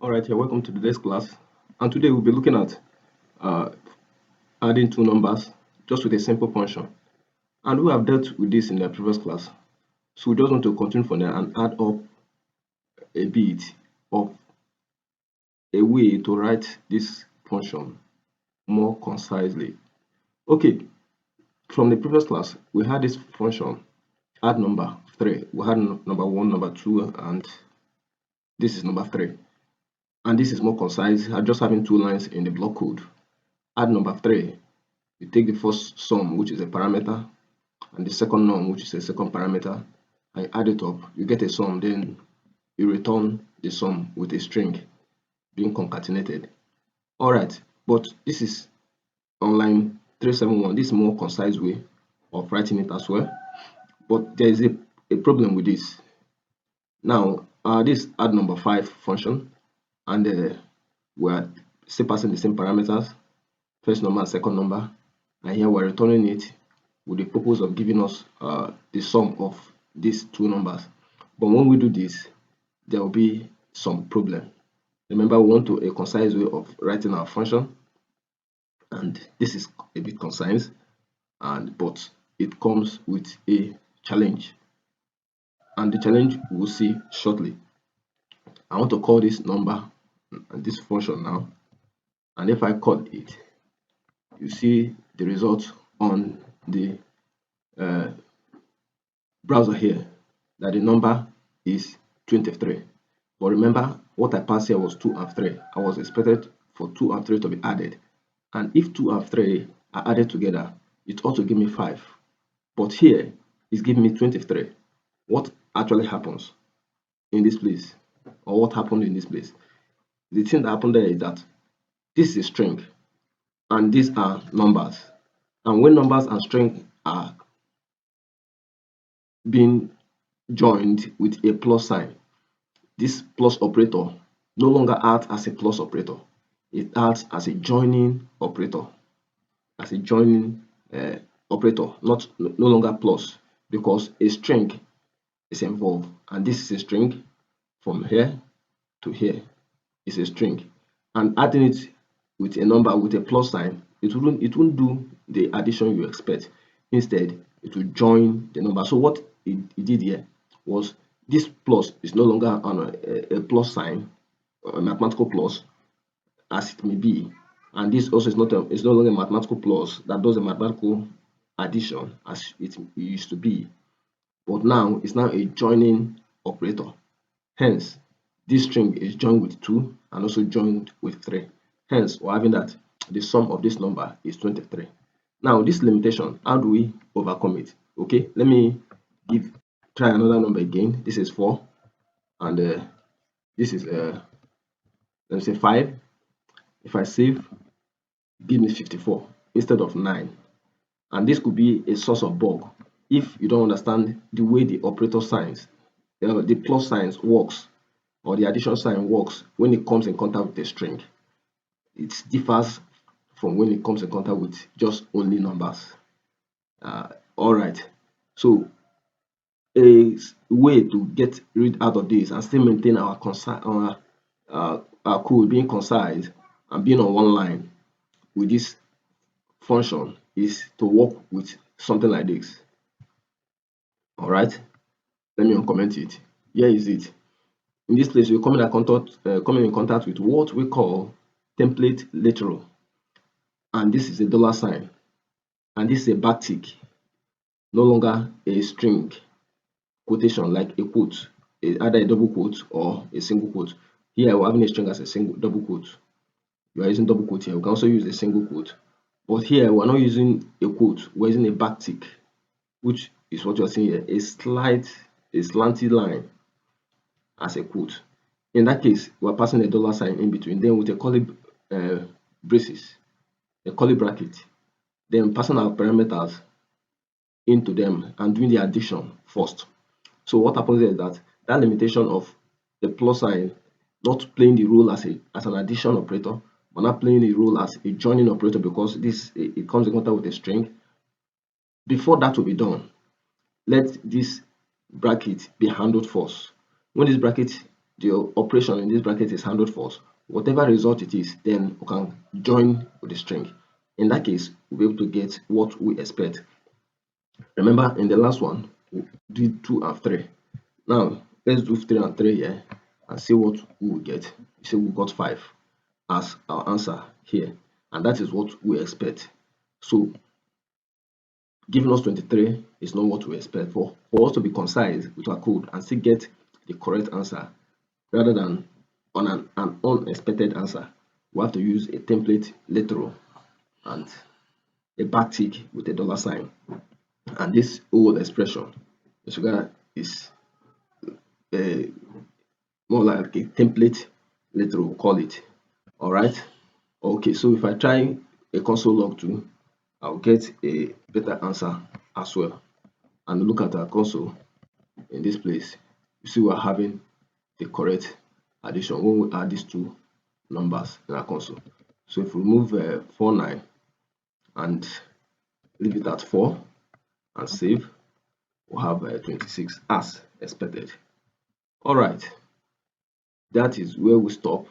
Alright, you're welcome to today's class. And today we'll be looking at uh, adding two numbers just with a simple function. And we have dealt with this in the previous class. So we just want to continue from there and add up a bit of a way to write this function more concisely. Okay, from the previous class, we had this function add number 3. We had number 1, number 2, and this is number 3. And this is more concise. I'm just having two lines in the block code. Add number 3. You take the first sum, which is a parameter, and the second norm, which is a second parameter, and you add it up, you get a sum, then you return the sum with a string being concatenated. Alright, but this is on line 371. This is more concise way of writing it as well. But there is a problem with this. Now, this add number 5 function, and we're still passing the same parameters, first number and second number, and here we're returning it with the purpose of giving us the sum of these two numbers. But when we do this, there will be some problem. Remember, we want a concise way of writing our function, and this is a bit concise, but it comes with a challenge, and the challenge we'll see shortly. I want to call this number and this function now, and if I call it, you see the result on the browser here that the number is 23. But remember, what I passed here was 2 and 3. I was expected for 2 and 3 to be added, and if 2 and 3 are added together, it ought to give me 5. But here it's giving me 23. What actually happens in this place, or what happened in this place? The thing that happened there is that this is a string and these are numbers, and when numbers and string are being joined with a plus sign, this plus operator no longer acts as a plus operator. It acts as a joining operator, as a joining operator, no longer plus, because a string is involved, and this is a string from here to here is a string, and adding it with a number with a plus sign, it won't do the addition you expect. Instead, it will join the number. So what it did here was, this plus is no longer on a plus sign, a mathematical plus, as it may be, and this also is no longer a mathematical plus that does a mathematical addition as it used to be, but now it's now a joining operator. Hence, this string is joined with 2 and also joined with 3. Hence, we're having that the sum of this number is 23. Now, this limitation, how do we overcome it? Okay, let me try another number again. This is 4, and this is let me say 5. If I save, give me 54 instead of 9. And this could be a source of bug if you don't understand the way the operator signs, the plus signs works, or the addition sign works when it comes in contact with a string. It differs from when it comes in contact with just only numbers. All right, so a way to get rid out of this and still maintain our code being concise and being on one line with this function is to work with something like this. All right, let me uncomment it. Here is it. In this place, we're coming in contact with what we call template literal, and this is a dollar sign, and this is a backtick, no longer a string quotation like a quote, either a double quote or a single quote. Here we're having a string as a single double quote. We are using double quote here. We can also use a single quote, but here we're not using a quote. We're using a backtick, which is what you're seeing here, a slanted line as a quote. In that case, we're passing a dollar sign in between, then with a curly braces, a curly bracket, then passing our parameters into them and doing the addition first. So what happens is that limitation of the plus sign not playing the role as an addition operator, but not playing the role as a joining operator, because it comes in contact with a string. Before that will be done, let this bracket be handled first. When this bracket the operation in this bracket is handled false, whatever result it is, then we can join with the string. In that case, we'll be able to get what we expect. Remember, in the last one, we did 2 and 3. Now, let's do 3 and 3 here and see what we will get. You see, we got 5 as our answer here, and that is what we expect. So, giving us 23 is not what we expect. For us to be concise with our code and still get the correct answer, rather than on an unexpected answer, we have to use a template literal and a backtick with a $sign. And this whole expression is more like a template literal, call it. All right. Okay, so if I try a console log 2, I'll get a better answer as well. And look at our console in this place. You see, we're having the correct addition when we add these two numbers in our console. So if we remove 49 and leave it at 4 and save, we'll have 26 as expected. All right, that is where we stop